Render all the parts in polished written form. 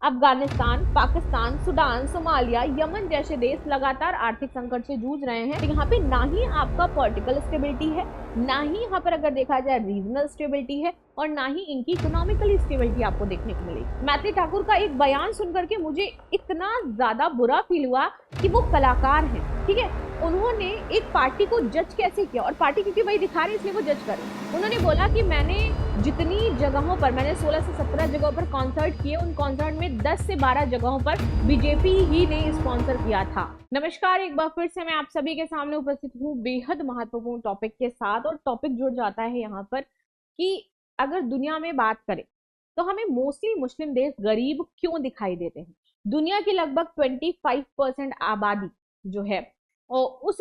Afghanistan, Pakistan, Sudan, Somalia, Yemen जैसे देश लगातार आर्थिक संकट से जूझ रहे हैं। तो यहाँ पे ना ही आपका पॉलिटिकल स्टेबिलिटी है, ना ही यहाँ पर अगर देखा जाए रीजनल स्टेबिलिटी है, और ना ही इनकी इकोनॉमिकल स्टेबिलिटी आपको देखने को मिलेगी। मैथिली ठाकुर का एक बयान सुनकर के मुझे इतना ज्यादा बुरा फील हुआ कि वो कलाकार हैं, ठीक है। उन्होंने एक पार्टी को जज कैसे किया, और पार्टी क्योंकि वही दिखा रही इसलिए वो जज कर रहे। उन्होंने बोला कि मैंने जितनी जगहों पर, मैंने 16 से 17 जगहों पर कॉन्सर्ट किए, उन कॉन्सर्ट में 10 से 12 जगहों पर बीजेपी ही ने स्पॉन्सर किया था। नमस्कार, एक बार फिर से मैं आप सभी के सामने उपस्थित हूँ बेहद महत्वपूर्ण टॉपिक के साथ। और टॉपिक जुड़ जाता है यहाँ पर कि अगर दुनिया में बात करें तो हमें मोस्टली मुस्लिम देश गरीब क्यों दिखाई देते हैं। दुनिया की लगभग 25% आबादी जो है और उस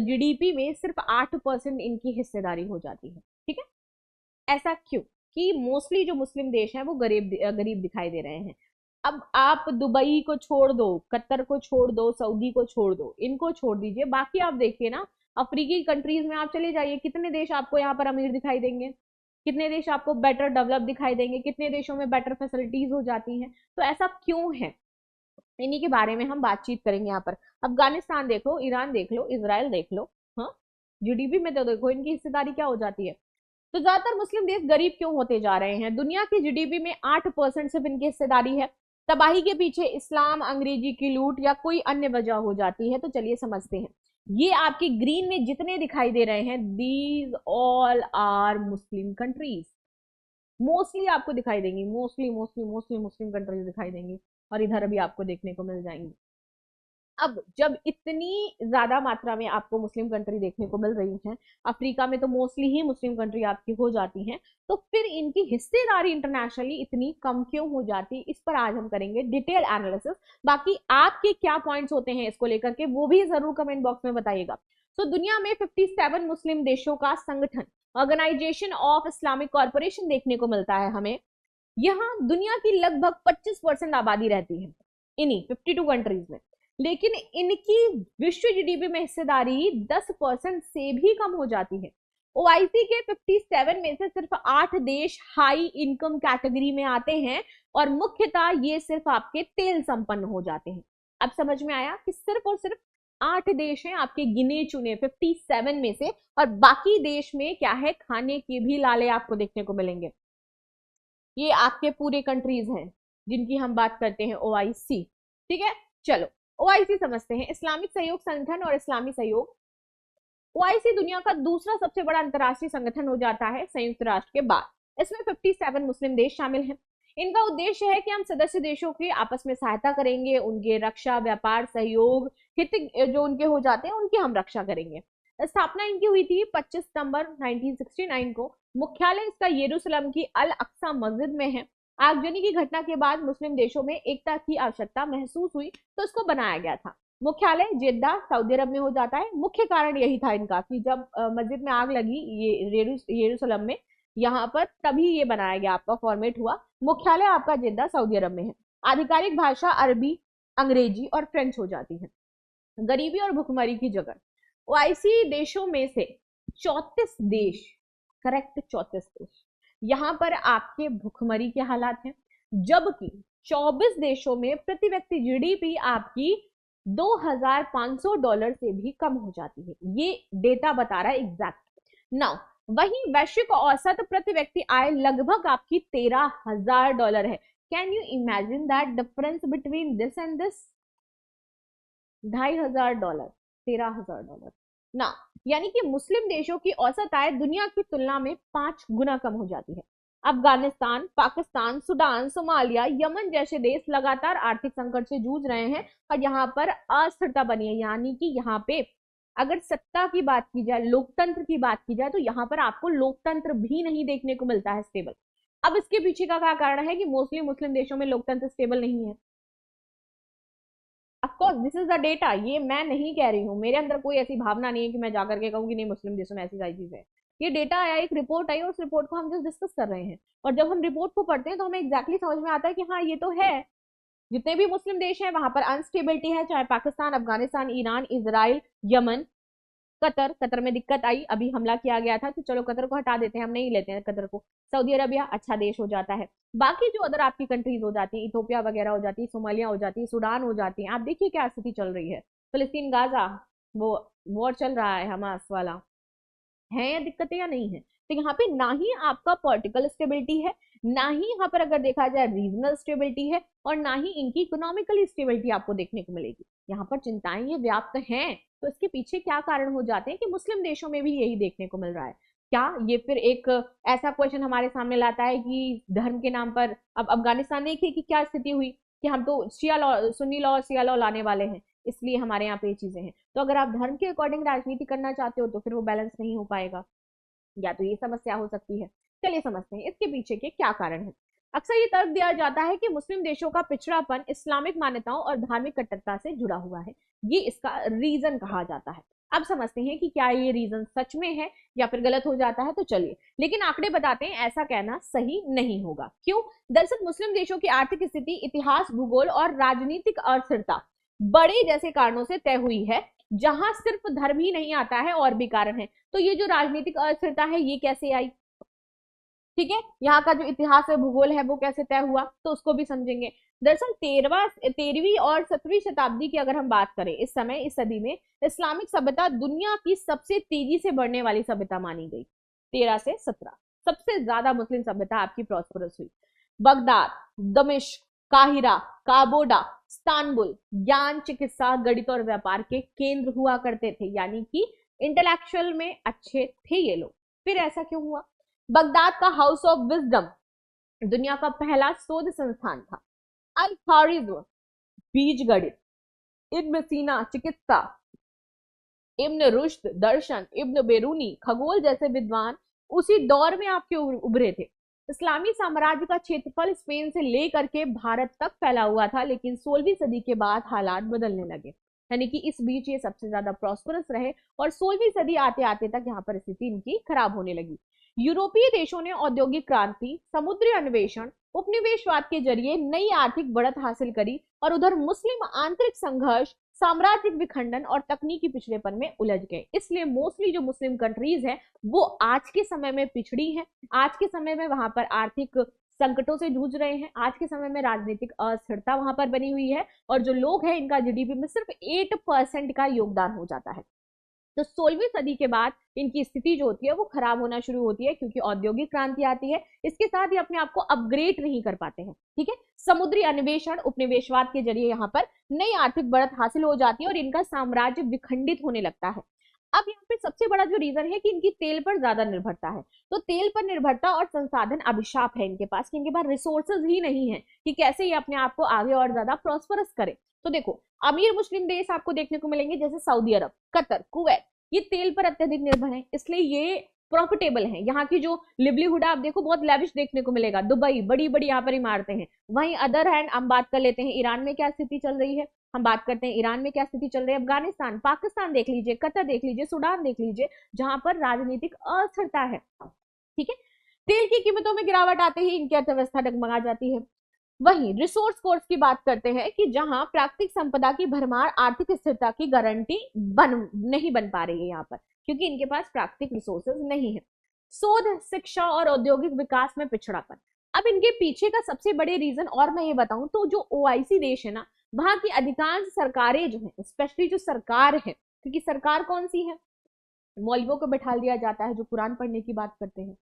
जीडीपी में सिर्फ 8% इनकी हिस्सेदारी हो जाती है, ठीक है। ऐसा क्यों कि मोस्टली जो मुस्लिम देश हैं वो गरीब दिखाई दे रहे हैं। अब आप दुबई को छोड़ दो, कतर को छोड़ दो, सऊदी को छोड़ दो, इनको छोड़ दीजिए, बाकी आप देखिए ना, अफ्रीकी कंट्रीज में आप चले जाइए, कितने देश आपको यहाँ पर अमीर दिखाई देंगे, कितने देश आपको बेटर डेवलप दिखाई देंगे, कितने देशों में बेटर फैसिलिटीज हो जाती हैं। तो ऐसा क्यों है, इन्हीं के बारे में हम बातचीत करेंगे यहाँ पर। अफगानिस्तान देख लो, ईरान देख लो, इजराइल देख लो, हाँ, जीडीपी में तो देखो इनकी हिस्सेदारी क्या हो जाती है। तो ज्यादातर मुस्लिम देश गरीब क्यों होते जा रहे हैं। दुनिया की जीडीपी में 8% सिर्फ इनकी हिस्सेदारी है। तबाही के पीछे इस्लाम, अंग्रेजी की लूट या कोई अन्य वजह हो जाती है। तो चलिए समझते हैं। ये आपके ग्रीन में जितने दिखाई दे रहे हैं, these all are Muslim countries. Mostly आपको दिखाई देंगी, mostly mostly mostly Muslim countries दिखाई देंगी, और इधर अभी आपको देखने को मिल जाएंगी। अब जब इतनी ज्यादा मात्रा में आपको मुस्लिम कंट्री देखने को मिल रही हैं, अफ्रीका में तो मोस्टली ही मुस्लिम कंट्री आपकी हो जाती हैं, तो फिर इनकी हिस्सेदारी इंटरनेशनली इतनी कम क्यों हो जाती, इस पर आज हम करेंगे डिटेल एनालिसिस। बाकी आपके क्या पॉइंट्स होते हैं इसको लेकर के वो भी जरूर कमेंट बॉक्स में बताइएगा। तो दुनिया में 57 मुस्लिम देशों का संगठन, ऑर्गेनाइजेशन ऑफ इस्लामिक कॉर्पोरेशन देखने को मिलता है हमें। यहाँ दुनिया की लगभग 25% आबादी रहती है इन्हीं 52 कंट्रीज में, लेकिन इनकी विश्व जीडीपी में हिस्सेदारी 10% से भी कम हो जाती है। ओआईसी के 57 में से सिर्फ 8 देश हाई इनकम कैटेगरी में आते हैं, और मुख्यतः ये सिर्फ आपके तेल संपन्न हो जाते हैं। अब समझ में आया कि सिर्फ और सिर्फ 8 देश हैं आपके गिने चुने 57 में से, और बाकी देश में क्या है, खाने के भी लाले आपको देखने को मिलेंगे। ये आपके पूरे कंट्रीज हैं जिनकी हम बात करते हैं, ओआईसी, ठीक है। चलो ओआईसी समझते हैं, इस्लामिक सहयोग संगठन और इस्लामी सहयोग। ओआईसी दुनिया का दूसरा सबसे बड़ा अंतर्राष्ट्रीय संगठन हो जाता है संयुक्त राष्ट्र के बाद। इसमें 57 मुस्लिम देश शामिल हैं। इनका उद्देश्य है कि हम सदस्य देशों की आपस में सहायता करेंगे, उनके रक्षा, व्यापार, सहयोग, हित जो उनके हो जाते हैं उनकी हम रक्षा करेंगे। स्थापना इनकी हुई थी 25 सितंबर 1969 को। मुख्यालय इसका यरूशलेम की अल अक्सा मस्जिद में है। आगजनी की घटना के बाद मुस्लिम देशों में एकता की आवश्यकता महसूस हुई तो इसको बनाया गया था। मुख्यालय जेद्दा सऊदी अरब में हो जाता है। मुख्य कारण यही था इनका कि जब मस्जिद में आग लगी ये यरूशलेम में, यहाँ पर तभी ये बनाया गया, आपका फॉर्मेट हुआ। मुख्यालय आपका जेद्दा सऊदी अरब में है। आधिकारिक भाषा अरबी, अंग्रेजी और फ्रेंच हो जाती है। गरीबी और भुखमरी की जगह, ओआईसी देशों में से 34 देश, करेक्ट 34 देश, यहाँ पर आपके भुखमरी के हालात हैं, जबकि 24 देशों में प्रति व्यक्ति जीडीपी आपकी $2,500 से भी कम हो जाती है। ये डेटा बता रहा है एग्जैक्ट। नाउ वहीं वैश्विक औसत प्रति व्यक्ति आय लगभग आपकी $13,000 है। Can you imagine that difference between this and this? $2,500, $13,000 ना, यानी कि मुस्लिम देशों की औसत आय दुनिया की तुलना में 5 गुना कम हो जाती है। Afghanistan, Pakistan, Sudan, Somalia, Yemen जैसे देश लगातार आर्थिक संकट से जूझ रहे हैं, और यहाँ पर अस्थिरता बनी है। यानी कि यहाँ पे अगर सत्ता की बात की जाए, लोकतंत्र की बात की जाए, तो यहाँ पर आपको लोकतंत्र भी नहीं देखने को मिलता है स्टेबल। अब इसके पीछे का क्या कारण है कि मोस्टली मुस्लिम देशों में लोकतंत्र स्टेबल नहीं है। Of course this is the data, ये मैं नहीं कह रही हूँ, मेरे अंदर कोई ऐसी भावना नहीं है कि मैं जाकर के कहूँ कि नहीं मुस्लिम देशों में ऐसी सारी चीजें है। ये डेटा आया, एक रिपोर्ट आई, और उस रिपोर्ट को हम जस्ट डिस्कस कर रहे हैं। और जब हम रिपोर्ट को पढ़ते हैं तो हमें एग्जैक्टली समझ में आता है कि हाँ ये तो है, जितने भी मुस्लिम देश हैं वहां पर अनस्टेबिलिटी है, चाहे Pakistan, Afghanistan, Iran, Israel, Yemen, Qatar में दिक्कत आई, अभी हमला किया गया था तो चलो कतर को हटा देते हैं, हम नहीं लेते हैं कतर को। सऊदी अरबिया अच्छा देश हो जाता है। बाकी जो अदर आपकी कंट्रीज हो जाती है, इथोपिया वगैरह हो जाती है, सोमालिया हो जाती है, सूडान हो जाती है, आप देखिए क्या स्थिति चल रही है। फिलिस्तीन गाजा वो वॉर चल रहा है हमास वाला, है या दिक्कतें या नहीं है। तो यहाँ पे ना ही आपका पॉलिटिकल स्टेबिलिटी है, ना ही यहाँ पर अगर देखा जाए रीजनल स्टेबिलिटी है, और ना ही इनकी इकोनॉमिकल स्टेबिलिटी आपको देखने को मिलेगी। यहाँ पर चिंताएं ये व्याप्त हैं, तो इसके पीछे क्या कारण हो जाते हैं कि मुस्लिम देशों में भी यही देखने को मिल रहा है। क्या ये फिर एक ऐसा क्वेश्चन हमारे सामने लाता है कि धर्म के नाम पर, अब अफगानिस्तान देखिए कि क्या स्थिति हुई कि हम तो शिया लॉ, सुन्नी लॉ और शिया लॉ लाने वाले हैं, इसलिए हमारे यहाँ पे ये चीजें हैं। तो अगर आप धर्म के अकॉर्डिंग राजनीति करना चाहते हो तो फिर वो बैलेंस नहीं हो पाएगा, या तो ये समस्या हो सकती है। चलिए समझते हैं इसके पीछे के क्या कारण है। अक्सर ये तर्क दिया जाता है कि मुस्लिम देशों का पिछड़ापन इस्लामिक मान्यताओं और धार्मिक कट्टरता से जुड़ा हुआ है, ये इसका रीजन कहा जाता है। अब समझते हैं कि क्या ये रीजन सच में है या फिर गलत हो जाता है, तो चलिए। लेकिन आंकड़े बताते हैं ऐसा कहना सही नहीं होगा। क्यों? दरअसल मुस्लिम देशों की आर्थिक स्थिति, इतिहास, भूगोल और राजनीतिक अस्थिरता बड़े जैसे कारणों से तय हुई है, जहां सिर्फ धर्म ही नहीं आता है और भी कारण है। तो ये जो राजनीतिक अस्थिरता है ये कैसे आई, ठीक है, यहाँ का जो इतिहास है, भूगोल है, वो कैसे तय हुआ, तो उसको भी समझेंगे। दरअसल 13वीं और 17वीं शताब्दी की अगर हम बात करें, इस समय इस सदी में इस्लामिक सभ्यता दुनिया की सबसे तेजी से बढ़ने वाली सभ्यता मानी गई। 13 से 17 सबसे ज्यादा मुस्लिम सभ्यता आपकी प्रॉस्परस हुई। बगदाद, दमिश्क, काहिरा, काबोडा, इस्तांबुल ज्ञान, चिकित्सा, गणित और व्यापार के केंद्र हुआ करते थे, यानी कि इंटेलेक्चुअल में अच्छे थे ये लोग। फिर ऐसा क्यों हुआ? बगदाद का हाउस ऑफ विजडम दुनिया का पहला शोध संस्थान था। अल खारिज्म बीज गणित, इब्न सीना चिकित्सा, इब्न रुश्द दर्शन, इब्न बेरूनी खगोल जैसे विद्वान उसी दौर में आपके उभरे थे। इस्लामी साम्राज्य का क्षेत्रफल स्पेन से लेकर के भारत तक फैला हुआ था, लेकिन 16वीं सदी के बाद हालात बदलने लगे, यानी कि इस बीच ये सबसे ज्यादा प्रॉस्परस रहे और 16वीं सदी आते आते तक यहाँ पर स्थिति इनकी खराब होने लगी। यूरोपीय देशों ने औद्योगिक क्रांति, समुद्री अन्वेषण, उपनिवेशवाद के जरिए नई आर्थिक बढ़त हासिल करी, और उधर मुस्लिम आंतरिक संघर्ष, साम्राज्यिक विखंडन और तकनीकी पिछड़ेपन में उलझ गए। इसलिए मोस्टली जो मुस्लिम कंट्रीज हैं वो आज के समय में पिछड़ी हैं, आज के समय में वहां पर आर्थिक संकटों से जूझ रहे हैं, आज के समय में राजनीतिक अस्थिरता वहां पर बनी हुई है, और जो लोग हैं इनका जीडीपी में सिर्फ 8% का योगदान हो जाता है। तो 16वीं सदी के बाद इनकी स्थिति जो होती है वो खराब होना शुरू होती है, क्योंकि औद्योगिक क्रांति आती है, इसके साथ ही अपने आप को अपग्रेड नहीं कर पाते हैं, ठीक है। समुद्री अन्वेषण, उपनिवेशवाद के जरिए यहाँ पर नई आर्थिक बढ़त हासिल हो जाती है और इनका साम्राज्य विखंडित होने लगता है। अब यहाँ पे सबसे बड़ा जो रीजन है कि इनकी तेल पर ज्यादा निर्भरता है। तो तेल पर निर्भरता और संसाधन अभिशाप है इनके पास, कि इनके पास रिसोर्सेज ही नहीं है कि कैसे ये अपने आप को आगे और ज्यादा प्रॉस्परस करे। तो देखो, अमीर मुस्लिम देश आपको देखने को मिलेंगे जैसे सऊदी अरब, कतर, कुवैत, ये तेल पर अत्यधिक निर्भर है, इसलिए ये प्रॉफिटेबल है। यहाँ की जो लिवलीहुड आप देखो बहुत लेविश देखने को मिलेगा, दुबई, बड़ी बड़ी यहाँ पर इमारतें हैं। वहीं अदर हैंड हम बात कर लेते हैं ईरान में क्या स्थिति चल रही है, हम बात करते हैं ईरान में क्या स्थिति चल रही है, अफगानिस्तान, पाकिस्तान देख लीजिए, कतर देख लीजिए, सूडान देख लीजिए, जहां पर राजनीतिक अस्थिरता है, ठीक है। तेल की कीमतों में गिरावट आते ही इनकी अर्थव्यवस्था डगमगा जाती है। वहीं रिसोर्स कोर्स की बात करते हैं कि जहां प्राकृतिक संपदा की भरमार आर्थिक स्थिरता की गारंटी नहीं बन पा रही है यहाँ पर, क्योंकि इनके पास प्राकृतिक रिसोर्सेज नहीं है। शोध, शिक्षा और औद्योगिक विकास में पिछड़ापन, अब इनके पीछे का सबसे बड़े रीजन और मैं ये बताऊं तो जो ओआईसी देश है ना, वहां की अधिकांश सरकारें जो है, स्पेशली जो सरकार है, क्योंकि सरकार कौन सी है, मौलवियों को बैठा दिया जाता है जो कुरान पढ़ने की बात करते हैं,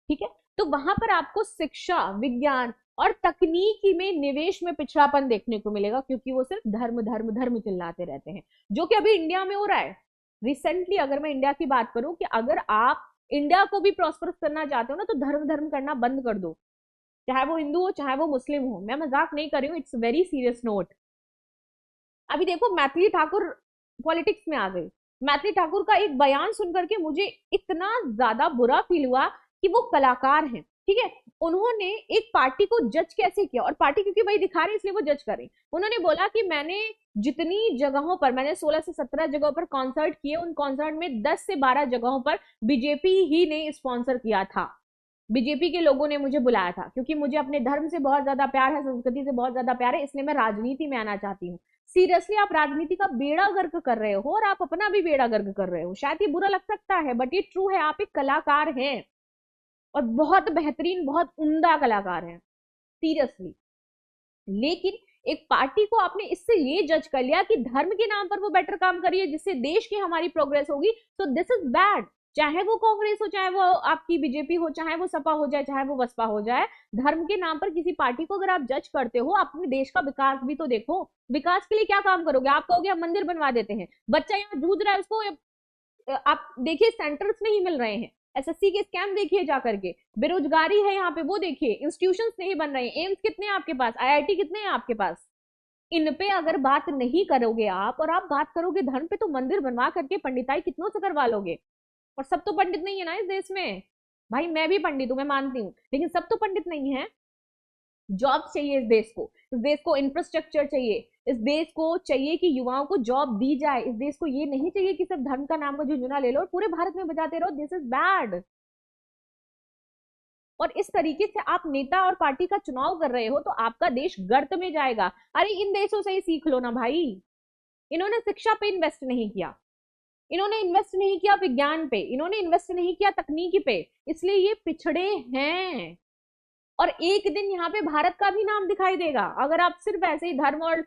ठीक है। तो वहां पर आपको शिक्षा, विज्ञान और तकनीकी में निवेश में पिछड़ापन देखने को मिलेगा, क्योंकि वो सिर्फ धर्म धर्म धर्म चिल्लाते रहते हैं, जो कि अभी इंडिया में हो रहा है। रिसेंटली अगर मैं इंडिया की बात करूं कि अगर आप इंडिया को भी प्रॉस्परस करना चाहते हो ना, तो धर्म धर्म करना बंद कर दो, चाहे वो हिंदू हो चाहे वो मुस्लिम हो। मैं मजाक नहीं कर रही हूँ, इट्स वेरी सीरियस नोट। अभी देखो मैथिली ठाकुर पॉलिटिक्स में आ गई। मैथिली ठाकुर का एक बयान सुनकर के मुझे इतना ज्यादा बुरा फील हुआ कि वो कलाकार हैं, ठीक है। उन्होंने एक पार्टी को जज कैसे किया, और पार्टी क्योंकि वही दिखा रही इसलिए वो जज कर रही। उन्होंने बोला कि मैंने जितनी जगहों पर, मैंने 16 से 17 जगहों पर कॉन्सर्ट किए, उन कॉन्सर्ट में 10 से 12 जगहों पर बीजेपी ही ने स्पॉन्सर किया था। बीजेपी के लोगों ने मुझे बुलाया था क्योंकि मुझे अपने धर्म से बहुत ज्यादा प्यार है, संस्कृति से बहुत ज्यादा प्यार है, इसलिए मैं राजनीति में आना चाहती हूँ। सीरियसली आप राजनीति का बेड़ा गर्क कर रहे हो और आप अपना भी बेड़ा गर्क कर रहे हो। शायद ये बुरा लग सकता है बट ये ट्रू है। आप एक कलाकार हैं और बहुत बेहतरीन, बहुत उम्दा कलाकार हैं सीरियसली, लेकिन एक पार्टी को आपने इससे ये जज कर लिया कि धर्म के नाम पर वो बेटर काम करिए जिससे देश की हमारी प्रोग्रेस होगी, तो दिस इज बैड। चाहे वो कांग्रेस हो, चाहे वो आपकी बीजेपी हो, चाहे वो सपा हो जाए, चाहे वो बसपा हो जाए, धर्म के नाम पर किसी पार्टी को अगर आप जज करते हो, अपने देश का विकास भी तो देखो। विकास के लिए क्या काम करोगे? आप कहोगे हम मंदिर बनवा देते हैं, बच्चा यहाँ जूझ रहा है उसको आप देखिए सेंटर्स नहीं मिल रहे हैं, एसएससी के स्कैम देखिए जाकर के, बेरोजगारी है यहाँ पे वो देखिए, इंस्टीट्यूशंस नहीं बन रहे हैं, एम्स कितने हैं आपके पास, आईआईटी कितने हैं आपके पास। इन पे अगर बात नहीं करोगे आप और आप बात करोगे धर्म पे, तो मंदिर बनवा करके पंडिताई कितनों से करवा लोगे? और सब तो पंडित नहीं है ना इस देश में। भाई मैं भी पंडित हूं, मैं मानती हूँ, लेकिन सब तो पंडित नहीं है। जॉब चाहिए इस देश को इंफ्रास्ट्रक्चर चाहिए, इस देश को चाहिए कि युवाओं को जॉब दी जाए, इस देश को ये नहीं चाहिए कि सिर्फ धर्म का नाम का झुंझुना ले लो और पूरे भारत में बजाते रहो। This is bad. और इस तरीके से आप नेता और पार्टी का चुनाव कर रहे हो तो आपका देश गर्त में जाएगा। अरे इन देशों से ही सीख लो ना भाई। इन्होंने शिक्षा पे इन्वेस्ट नहीं किया, इन्होंने इन्वेस्ट नहीं किया विज्ञान पे, इन्होंने इन्वेस्ट नहीं किया तकनीकी पे, इसलिए ये पिछड़े हैं। और एक दिन यहाँ पे भारत का भी नाम दिखाई देगा अगर आप सिर्फ ऐसे ही धर्म और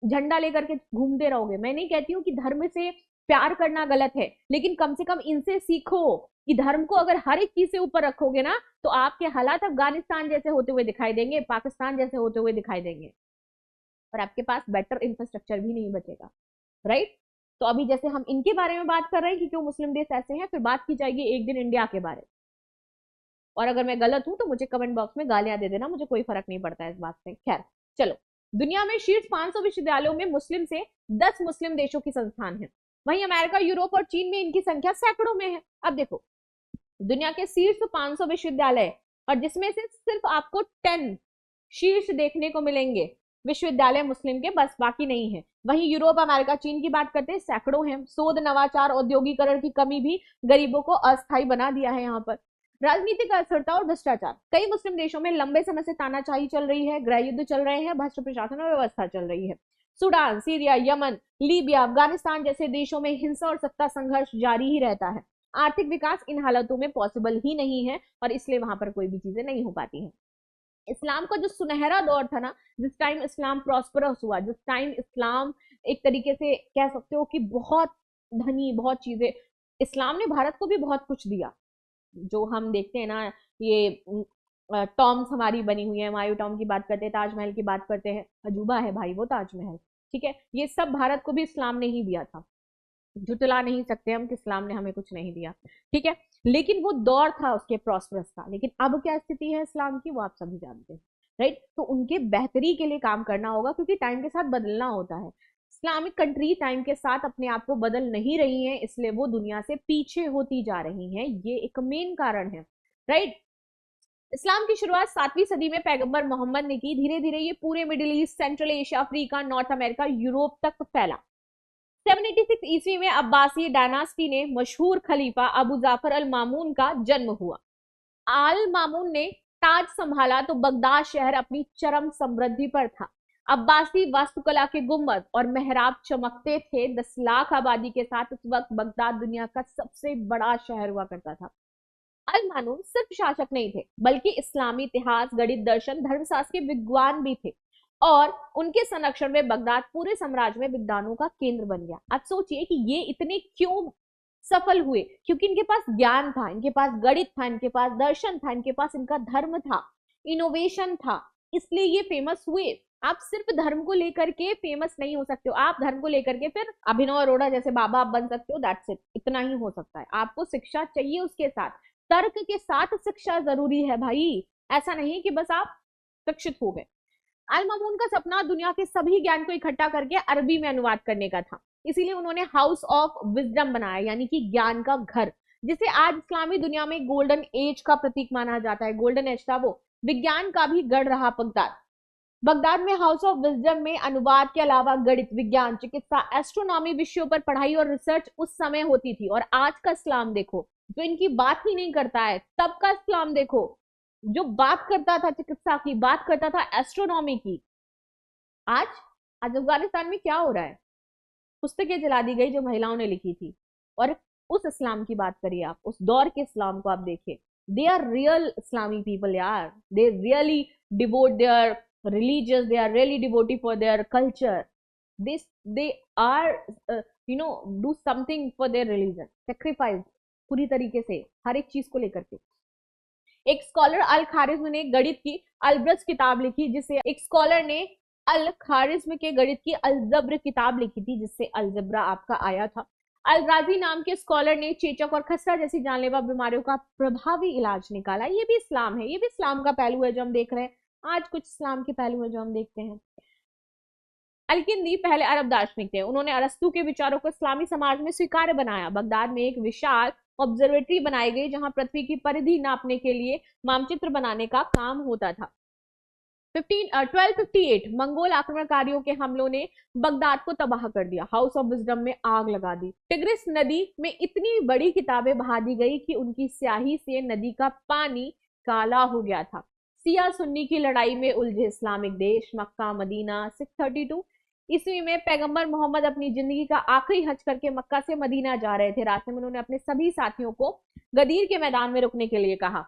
झंडा लेकर के घूमते रहोगे। मैं नहीं कहती हूँ कि धर्म से प्यार करना गलत है, लेकिन कम से कम इनसे सीखो कि धर्म को अगर हर एक चीज से ऊपर रखोगे ना तो आपके हालात अफगानिस्तान जैसे होते हुए दिखाई देंगे, पाकिस्तान जैसे होते हुए दिखाई देंगे, और आपके पास बेटर इंफ्रास्ट्रक्चर भी नहीं बचेगा। राइट? तो अभी जैसे हम इनके बारे में बात कर रहे हैं कि क्यों मुस्लिम देश ऐसे हैं, फिर बात की जाएगी एक दिन इंडिया के बारे में। और अगर मैं गलत हूं तो मुझे कमेंट बॉक्स में गालियां दे देना, मुझे कोई फर्क नहीं पड़ता है इस बात से। खैर चलो, दुनिया में शीर्ष 500 विश्वविद्यालयों में मुस्लिम से 10 मुस्लिम देशों की संस्थान है। वहीं अमेरिका, यूरोप और चीन में इनकी संख्या सैकड़ों में है। अब देखो, दुनिया के शीर्ष 500 विश्वविद्यालय और जिसमें से सिर्फ आपको 10 शीर्ष देखने को मिलेंगे विश्वविद्यालय मुस्लिम के, बस बाकी नहीं है। वहीं यूरोप, अमेरिका, चीन की बात करते हैं, सैकड़ों हैं। शोध, नवाचार, औद्योगिकरण की कमी भी गरीबों को अस्थायी बना दिया है। यहाँ पर राजनीतिक अस्थिरता और भ्रष्टाचार, कई मुस्लिम देशों में लंबे समय से तानाशाही चल रही है, गृह युद्ध चल रहे हैं, भ्रष्ट प्रशासन और व्यवस्था चल रही है। Sudan, Syria, Yemen, Libya, Afghanistan जैसे देशों में हिंसा और सत्ता संघर्ष जारी ही रहता है। आर्थिक विकास इन हालातों में पॉसिबल ही नहीं है और इसलिए वहां पर कोई भी चीजें नहीं हो पाती हैं। इस्लाम का जो सुनहरा दौर था ना, जिस टाइम इस्लाम प्रॉस्परस हुआ, जिस टाइम इस्लाम एक तरीके से कह सकते हो कि बहुत धनी, बहुत चीजें, इस्लाम ने भारत को भी बहुत कुछ दिया। जो हम देखते हैं ना, ये टॉम्स हमारी बनी हुई है, मायू टॉम की बात करते हैं, ताजमहल की बात करते हैं, अजूबा है भाई वो ताजमहल। ठीक है, ये सब भारत को भी इस्लाम ने ही दिया था, झुटला नहीं सकते हम कि इस्लाम ने हमें कुछ नहीं दिया। ठीक है, लेकिन वो दौर था उसके प्रॉस्परस का। लेकिन अब क्या स्थिति है इस्लाम की, वो आप सभी जानते हैं। राइट? तो उनके बेहतरी के लिए काम करना होगा क्योंकि टाइम के साथ बदलना होता है। इस्लामिक कंट्री टाइम के साथ अपने आप को बदल नहीं रही हैं, इसलिए वो दुनिया से पीछे होती जा रही हैं। ये एक मेन कारण है। राइट? इस्लाम की शुरुआत 7वीं सदी में पैगंबर मोहम्मद ने की। धीरे धीरे ये पूरे middle east, central Asia, Africa, north America, Europe तक फैला। 786 ईस्वी में अब्बासी डायनास्टी ने मशहूर खलीफा अबू जाफर अल मामून का जन्म हुआ। आल मामून ने ताज संभाला तो बगदाद शहर अपनी चरम समृद्धि पर था। अब्बासी वास्तुकला के गुंबद और मेहराब चमकते थे। 10 लाख आबादी के साथ उस वक्त बगदाद दुनिया का सबसे बड़ा शहर हुआ करता था। अल मामून सिर्फ शासक नहीं थे बल्कि इस्लामी इतिहास, गणित, दर्शन, धर्मशास्त्र के विद्वान भी थे और उनके संरक्षण में बगदाद पूरे साम्राज्य में विद्वानों का केंद्र बन गया। आप सोचिए कि ये इतने क्यों सफल हुए, क्योंकि इनके पास ज्ञान था, इनके पास गणित था, इनके पास दर्शन था, इनके पास इनका धर्म था, इनोवेशन था, इसलिए ये फेमस हुए। आप सिर्फ धर्म को लेकर के फेमस नहीं हो सकते हो, आप धर्म को लेकर के फिर अभिनव अरोड़ा जैसे बाबा आप बन सकते हो, दैट्स इट, इतना ही हो सकता है। आपको शिक्षा चाहिए, उसके साथ तर्क के साथ शिक्षा जरूरी है भाई, ऐसा नहीं कि बस आप शिक्षित हो गए। अल मामून का सपना दुनिया के सभी ज्ञान को इकट्ठा करके अरबी में अनुवाद करने का था, इसीलिए उन्होंने हाउस ऑफ विजडम बनाया, यानी कि ज्ञान का घर, जिसे आज इस्लामी दुनिया में गोल्डन एज का प्रतीक माना जाता है। गोल्डन एज था वो, विज्ञान का भी गढ़ रहा बगदाद। बगदाद में हाउस ऑफ विजडम में अनुवाद के अलावा गणित, विज्ञान, चिकित्सा, एस्ट्रोनॉमी विषयों पर पढ़ाई और रिसर्च उस समय होती थी। और आज का इस्लाम देखो, जो इनकी बात ही नहीं करता है। तब का इस्लाम देखो, जो बात करता था चिकित्सा की, बात करता था एस्ट्रोनॉमी की। आज आज अफगानिस्तान में क्या हो रहा है? पुस्तकें जला दी गई जो महिलाओं ने लिखी थी। और उस इस्लाम की बात करिए आप, उस दौर के इस्लाम को आप देखिए। दे आर रियल इस्लामी पीपल यार, they really devote their religious, they are really devotee for their culture, they are do something for their religion, sacrifice पूरी तरीके से हर एक चीज को लेकर के। एक स्कॉलर अल खारिज्म ने गणित की अलब्रज किताब लिखी, जिससे एक स्कॉलर ने अल खारिज्म के गणित की अलजब्र किताब लिखी थी, जिससे अलजब्रा आपका आया था। अल राजी नाम के स्कॉलर ने चेचक और खसरा जैसी जानलेवा बीमारियों का प्रभावी इलाज निकाला। ये भी इस्लाम है, ये भी इस्लाम का पहलू है जो हम देख रहे हैं। आज कुछ इस्लाम के पहलू है जो हम देखते हैं। अल-किंदी पहले अरब दार्शनिक थे। उन्होंने अरस्तु के विचारों को इस्लामी समाज में स्वीकार्य बनाया। बगदाद में एक विशाल ऑब्जर्वेटरी बनाई गई जहां पृथ्वी की परिधि नापने के लिए मानचित्र बनाने का काम होता था। 1258 मंगोल आक्रमणकारियों के हमलों ने बगदाद को तबाह कर दिया। हाउस ऑफ विजडम में आग लगा दी। टिग्रिस नदी में इतनी बड़ी किताबें बहा दी गई कि उनकी स्याही से नदी का पानी काला हो गया था। सिया सुन्नी की लड़ाई में उलझे इस्लामिक देश। मक्का मदीना 632 ईस्वी में पैगंबर मोहम्मद अपनी जिंदगी का आखिरी हज करके मक्का से मदीना जा रहे थे। रास्ते में उन्होंने अपने सभी साथियों को गदीर के मैदान में रुकने के लिए कहा।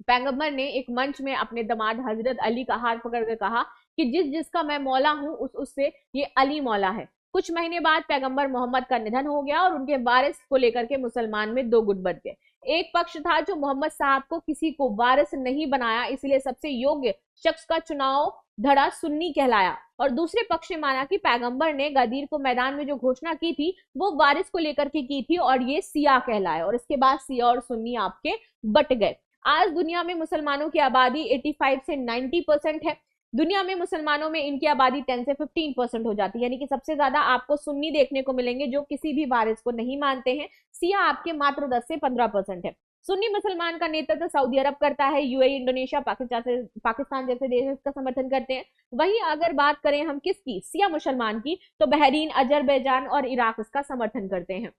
पैगंबर ने एक मंच में अपने दामाद हजरत अली का हाथ पकड़कर कहा कि जिसका मैं मौला हूं उससे ये अली मौला है। कुछ महीने बाद पैगंबर मोहम्मद का निधन हो गया और उनके वारिस को लेकर के मुसलमान में दो गुट बच गए। एक पक्ष था जो मोहम्मद साहब को किसी को वारिस नहीं बनाया, इसलिए सबसे योग्य शख्स का चुनाव धड़ा सुन्नी कहलाया। और दूसरे पक्ष ने माना कि पैगंबर ने गदीर को मैदान में जो घोषणा की थी वो वारिस को लेकर के की थी और ये सिया कहलाए। और इसके बाद सिया और सुन्नी आपके बट गए। आज दुनिया में मुसलमानों की आबादी 85 से 90% है। दुनिया में मुसलमानों में इनकी आबादी 10 से 15% हो जाती है, यानी कि सबसे ज्यादा आपको सुन्नी देखने को मिलेंगे जो किसी भी वारिस को नहीं मानते हैं। सिया आपके मात्र 10 से 15% है। सुन्नी मुसलमान का नेतृत्व सऊदी अरब करता है। यूएई, इंडोनेशिया, पाकिस्तान जैसे देश इसका समर्थन करते हैं। वहीं अगर बात करें हम किसकी, सिया मुसलमान की, तो बहरीन, अजरबैजान और इराक इसका समर्थन करते हैं।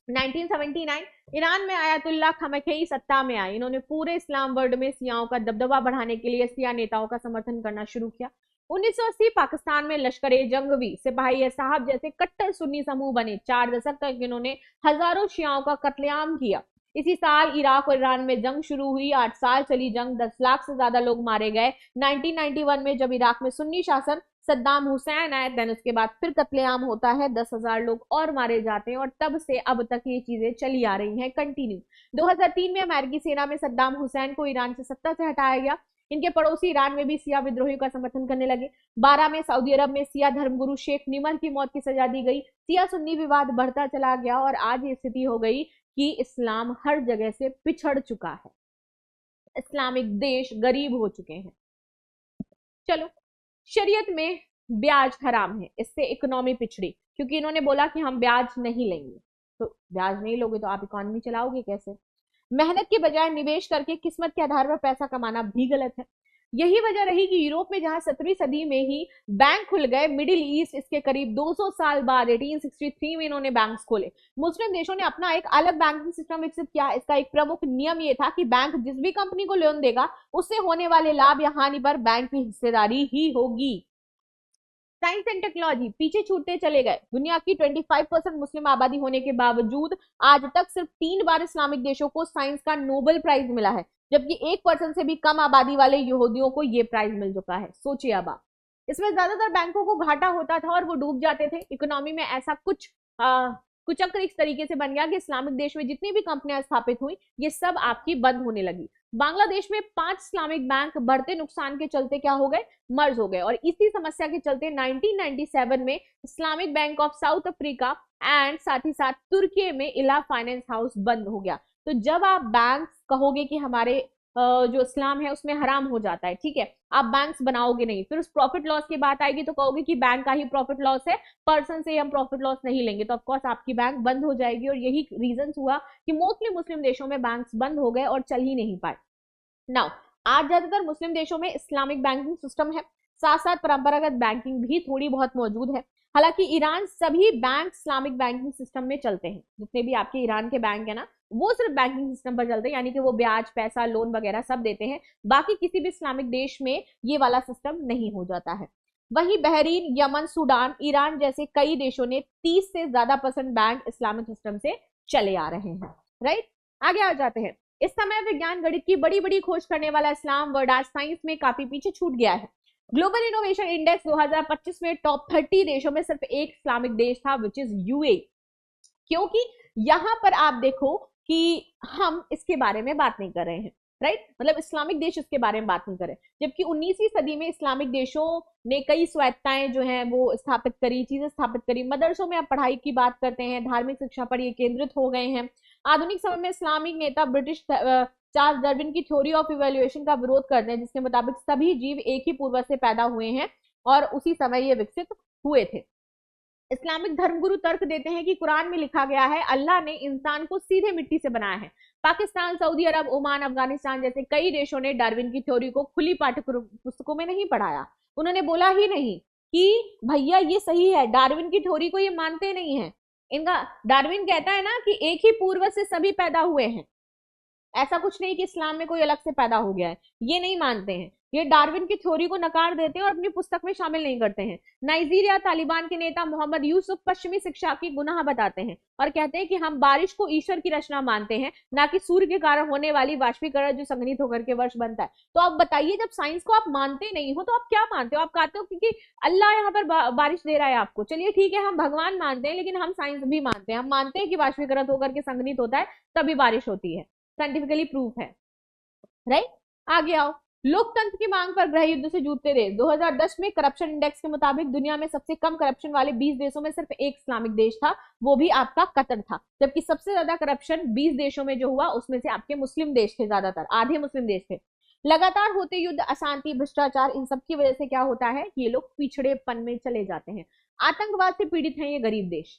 1979 ईरान में आयतुल्लाह खमेनेई सत्ता में आए। इन्होंने पूरे इस्लाम वर्ल्ड में सियाओं का दबदबा बढ़ाने के लिए सिया नेताओं का समर्थन करना शुरू किया। 1980 पाकिस्तान में लश्कर-ए-जंगवी, सिपाही-ए-साहब जैसे कट्टर सुन्नी समूह बने। 4 दशक तक इन्होंने हजारों शियाओं का कत्लेआम किया। इसी साल इराक और ईरान में जंग शुरू हुई। 8 साल चली जंग, 10 लाख से ज्यादा लोग मारे गए। 1991 में जब इराक में सुन्नी शासन सद्दाम हुसैन आए, देन उसके बाद फिर कत्लेआम होता है, 10,000 लोग और मारे जाते हैं। और तब से अब तक ये चीजें चली आ रही हैं कंटिन्यू। 2003 में अमेरिकी सेना में सद्दाम हुसैन को ईरान से सत्ता से हटाया गया। इनके पड़ोसी ईरान में भी सिया विद्रोहियों का समर्थन करने लगे। 12 में सऊदी अरब में सिया धर्मगुरु शेख निमर की मौत की सजा दी गई। सिया सुन्नी विवाद बढ़ता चला गया और आज ये स्थिति हो गई कि इस्लाम हर जगह से पिछड़ चुका है। इस्लामिक देश गरीब हो चुके हैं। चलो, शरीयत में ब्याज हराम है, इससे इकोनॉमी पिछड़ी, क्योंकि इन्होंने बोला कि हम ब्याज नहीं लेंगे। तो ब्याज नहीं लोगे तो आप इकोनॉमी चलाओगे कैसे? मेहनत के बजाय निवेश करके किस्मत के आधार पर पैसा कमाना भी गलत है। यही वजह रही कि यूरोप में जहां 17वीं सदी में ही बैंक खुल गए, मिडिल ईस्ट इसके करीब 200 साल बाद 1863 में इन्होंने बैंक खोले। मुस्लिम देशों ने अपना एक अलग बैंकिंग सिस्टम विकसित किया। इसका एक प्रमुख नियम यह था कि बैंक जिस भी कंपनी को लोन देगा उससे होने वाले लाभ या हानि पर बैंक की हिस्सेदारी ही होगी। साइंस एंड टेक्नोलॉजी पीछे छूटते चले गए। दुनिया की 25% मुस्लिम आबादी होने के बावजूद आज तक सिर्फ 3 बार इस्लामिक देशों को साइंस का नोबेल प्राइज मिला है, जबकि 1% से भी कम आबादी वाले यहूदियों को यह प्राइज मिल चुका है। सोचिए अब आप, इसमें ज्यादातर बैंकों को घाटा होता था और वो डूब जाते थे। इकोनॉमी में ऐसा कुछ कुचक्र इस तरीके से बन गया कि इस्लामिक देश में जितनी भी कंपनियां स्थापित हुई ये सब आपकी बंद होने लगी। बांग्लादेश में 5 इस्लामिक बैंक बढ़ते नुकसान के चलते क्या हो गए, मर्ज हो गए। और इसी समस्या के चलते 1997 में Islamic bank of south Africa and साथ ही साथ तुर्की में इला फाइनेंस हाउस बंद हो गया। तो जब आप बैंक कहोगे कि हमारे जो इस्लाम है उसमें हराम हो जाता है, ठीक है, आप बैंक्स बनाओगे नहीं, फिर उस प्रॉफिट लॉस की बात आएगी तो कहोगे कि बैंक का ही प्रॉफिट लॉस है, पर्सन से हम प्रॉफिट लॉस नहीं लेंगे, तो ऑफकोर्स आपकी बैंक बंद हो जाएगी। और यही रीजन हुआ कि मोस्टली मुस्लिम देशों में बैंक्स बंद हो गए और चल ही नहीं पाए। नाउ आज ज्यादातर मुस्लिम देशों में इस्लामिक बैंकिंग सिस्टम है, साथ साथ परंपरागत बैंकिंग भी थोड़ी बहुत मौजूद है। हालांकि ईरान सभी बैंक इस्लामिक बैंकिंग सिस्टम में चलते हैं। जितने भी आपके ईरान के बैंक है ना, वो सिर्फ बैंकिंग सिस्टम पर चलते हैं, यानी कि वो ब्याज, पैसा, लोन वगैरह सब देते हैं। बाकी किसी भी इस्लामिक देश में ये वाला सिस्टम नहीं हो जाता है। वहीं बहरीन, यमन, सूडान, ईरान जैसे कई देशों ने 30 से ज्यादा % बैंक इस्लामिक सिस्टम से चले आ रहे हैं। राइट, आगे आ जाते हैं। इस समय विज्ञान गणित की बड़ी बड़ी खोज करने वाला इस्लाम वर्ल्ड आज साइंस में काफी पीछे छूट गया है। ग्लोबल इनोवेशन इंडेक्स 2025 में टॉप 30 देशों में सिर्फ एक इस्लामिक देश था, विच इज यूएई। क्योंकि यहां पर आप देखो कि हम इसके बारे में बात नहीं कर रहे हैं, राइट, मतलब इस्लामिक देश इसके बारे में बात नहीं करे, जबकि 19वीं सदी में इस्लामिक देशों ने कई स्वायत्ताएं जो हैं वो स्थापित करी, चीजें स्थापित करी। मदरसों में आप पढ़ाई की बात करते हैं, धार्मिक शिक्षा पर ये केंद्रित हो गए हैं। आधुनिक समय में इस्लामिक नेता ब्रिटिश चार्ल्स डार्विन की थ्योरी ऑफ इवैल्यूएशन का विरोध करते हैं, जिसके मुताबिक सभी जीव एक ही पूर्वज से पैदा हुए हैं और उसी समय ये विकसित हुए थे। इस्लामिक धर्मगुरु तर्क देते हैं कि कुरान में लिखा गया है अल्लाह ने इंसान को सीधे मिट्टी से बनाया है। पाकिस्तान, सऊदी अरब, ओमान, अफगानिस्तान जैसे कई देशों ने डार्विन की थ्योरी को खुली पाठ्य पुस्तकों में नहीं पढ़ाया। उन्होंने बोला ही नहीं कि भैया ये सही है, डार्विन की थ्योरी को ये मानते नहीं है। इनका डार्विन कहता है ना कि एक ही पूर्वज से सभी पैदा हुए हैं, ऐसा कुछ नहीं कि इस्लाम में कोई अलग से पैदा हो गया है, ये नहीं मानते हैं। ये डार्विन की थ्योरी को नकार देते हैं और अपनी पुस्तक में शामिल नहीं करते हैं। नाइजीरिया, तालिबान के नेता मोहम्मद यूसुफ पश्चिमी शिक्षा की गुनाह बताते हैं और कहते हैं कि हम बारिश को ईश्वर की रचना मानते हैं, ना कि सूर्य के कारण होने वाली वाष्पीकरण जो संघनित होकर के वर्ष बनता है। तो आप बताइए, जब साइंस को आप मानते नहीं हो तो आप क्या मानते हो? आप कहते हो क्योंकि अल्लाह यहाँ पर बारिश दे रहा है आपको, चलिए ठीक है, हम भगवान मानते हैं, लेकिन हम साइंस भी मानते हैं। हम मानते हैं कि वाष्पीकरण होकर के संघनित होता है तभी बारिश होती है, साइंटिफिकली प्रूफ है, राइट। आगे आओ। लोकतंत्र की मांग पर गृह युद्ध से जूझते देश। 2010 में करप्शन इंडेक्स के मुताबिक दुनिया में सबसे कम करप्शन वाले 20 देशों में सिर्फ एक इस्लामिक देश था, वो भी आपका कतर था। जबकि सबसे ज्यादा करप्शन 20 देशों में जो हुआ उसमें से आपके मुस्लिम देश थे, ज्यादातर आधे मुस्लिम देश थे। लगातार होते युद्ध, अशांति, भ्रष्टाचार, इन सब की वजह से क्या होता है कि ये लोग पिछड़ेपन में चले जाते हैं। आतंकवाद से पीड़ित हैं ये गरीब देश।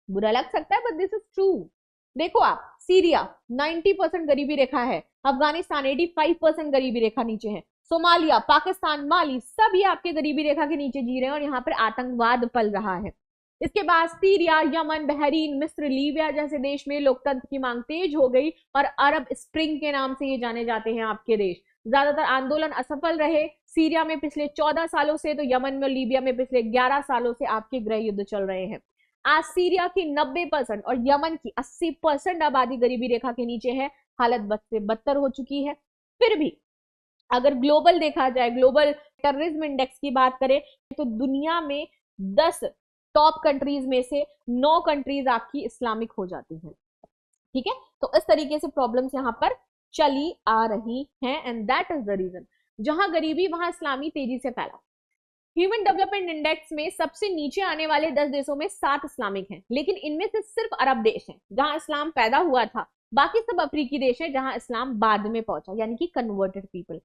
बुरा लग सकता है बट दिस इज ट्रू। देखो आप, सीरिया 90% गरीबी रेखा है, अफगानिस्तान 85% गरीबी रेखा नीचे है, सोमालिया, पाकिस्तान, माली सभी आपके गरीबी रेखा के नीचे जी रहे हैं और यहाँ पर आतंकवाद पल रहा है। इसके बाद सीरिया, यमन, बहरीन, मिस्र, लीबिया जैसे देश में लोकतंत्र की मांग तेज हो गई और अरब स्प्रिंग के नाम से ये जाने जाते हैं आपके देश। ज्यादातर आंदोलन असफल रहे, सीरिया में पिछले 14 सालों से, तो यमन में, लीबिया में पिछले 11 सालों से आपके गृह युद्ध चल रहे हैं। आज सीरिया की 90% और यमन की 80% आबादी गरीबी रेखा के नीचे है, हालत बद से बदतर हो चुकी है। फिर भी अगर ग्लोबल देखा जाए, ग्लोबल टेररिज्म इंडेक्स की बात करें तो दुनिया में 10 टॉप कंट्रीज में से 9 कंट्रीज आपकी इस्लामिक हो जाती हैं। ठीक है, तो इस तरीके से प्रॉब्लम्स यहाँ पर चली आ रही हैं and that is the reason. जहां गरीबी वहां इस्लामी तेजी से फैला। ह्यूमन डेवलपमेंट इंडेक्स में सबसे नीचे आने वाले 10 देशों में 7 इस्लामिक हैं, लेकिन इनमें से सिर्फ अरब देश हैं जहां इस्लाम पैदा हुआ था, बाकी सब अफ्रीकी देश है जहां इस्लाम बाद में पहुंचा, यानी कि कन्वर्टेड पीपल।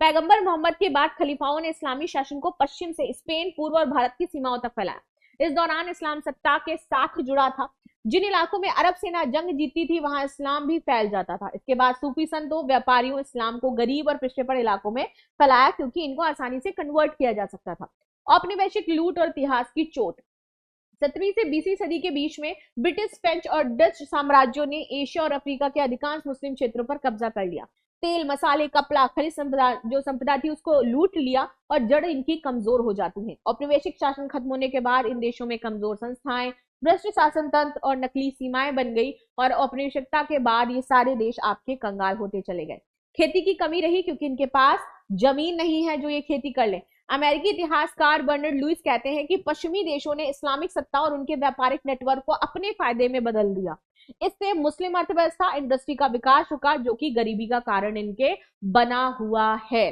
पैगंबर मोहम्मद के बाद खलीफाओं ने इस्लामी शासन को पश्चिम से स्पेन, पूर्व और भारत की सीमाओं तक फैलाया। इस दौरान इस्लाम सत्ता के साथ जुड़ा था। जिन इलाकों में अरब सेना जंग जीती थी वहां इस्लाम भी फैल जाता था। इसके बाद सूफी संतों, व्यापारियों इस्लाम को गरीब और पिछड़े पड़े इलाकों में फैलाया, क्योंकि इनको आसानी से कन्वर्ट किया जा सकता था। औपनिवेशिक लूट और इतिहास की चोट। 17वीं से 20वीं सदी के बीच में ब्रिटिश, फ्रेंच और डच साम्राज्यों ने एशिया और अफ्रीका के अधिकांश मुस्लिम क्षेत्रों पर कब्जा कर लिया। तेल, मसाले, कपड़ा, खनिज संपदा जो संपदा थी उसको लूट लिया और जड़ इनकी कमजोर हो जाती है। औपनिवेशिक शासन खत्म होने के बाद इन देशों में कमजोर संस्थाएं, भ्रष्ट शासन तंत्र और नकली सीमाएं बन गई और औपनिवेशिकता के बाद ये सारे देश आपके कंगाल होते चले गए। खेती की कमी रही क्योंकि इनके पास जमीन नहीं है जो ये खेती कर ले। अमेरिकी इतिहासकार बर्नार्ड लुइस कहते हैं कि पश्चिमी देशों ने इस्लामिक सत्ता और उनके व्यापारिक नेटवर्क को अपने फायदे में बदल दिया। इससे मुस्लिम अर्थव्यवस्था, इंडस्ट्री का विकास रुका, जो कि गरीबी का कारण इनके बना हुआ है।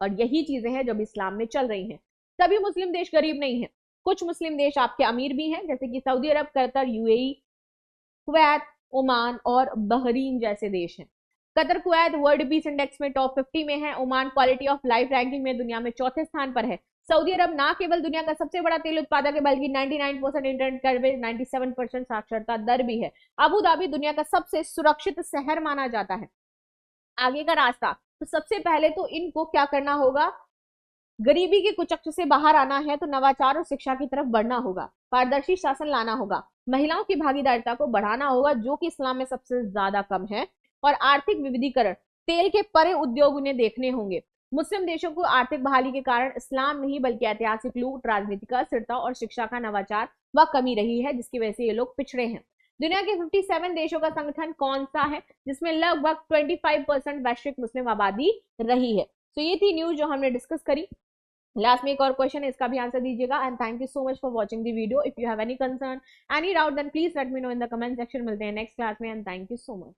और यही चीजें हैं जो इस्लाम में चल रही हैं। सभी मुस्लिम देश गरीब नहीं है, कुछ मुस्लिम देश आपके अमीर भी हैं, जैसे कि सऊदी अरब, कतर, यूएई, कुवैत, ओमान और बहरीन जैसे देश हैं। Qatar, Kuwait world peace index में टॉप 50 में है। Oman quality of life ranking में दुनिया में 4थे स्थान पर है। सऊदी अरब ना केवल दुनिया का सबसे बड़ा तेल उत्पादक है, बल्कि 99% इंटरनेट कवरेज, 97% साक्षरता दर भी है। अबू धाबी दुनिया का सबसे सुरक्षित शहर माना जाता है। आगे का रास्ता, तो सबसे पहले तो इनको क्या करना होगा, गरीबी के कुचक्र से बाहर आना है तो नवाचार और शिक्षा की तरफ बढ़ना होगा, पारदर्शी शासन लाना होगा, महिलाओं की भागीदारिता को बढ़ाना होगा जो कि इस्लाम में सबसे ज्यादा कम है, और आर्थिक विविधीकरण, तेल के परे उद्योग उन्हें देखने होंगे। मुस्लिम देशों को आर्थिक बहाली के कारण इस्लाम नहीं बल्कि ऐतिहासिक लूट, राजनीतिक अस्थिरता और शिक्षा का नवाचार व कमी रही है, जिसकी वजह से ये लोग पिछड़े हैं। दुनिया के 57 देशों का संगठन कौन सा है जिसमें लगभग 25% वैश्विक मुस्लिम आबादी रही है? तो ये थी न्यूज जो हमने डिस्कस करी। लास्ट में एक और क्वेश्चन है, इसका भी आंसर दीजिएगा। And thank you so much for watching the video. If you have any concern, any doubt, then please let me know in the comment section. मिलते हैं नेक्स्ट क्लास में and thank you so much.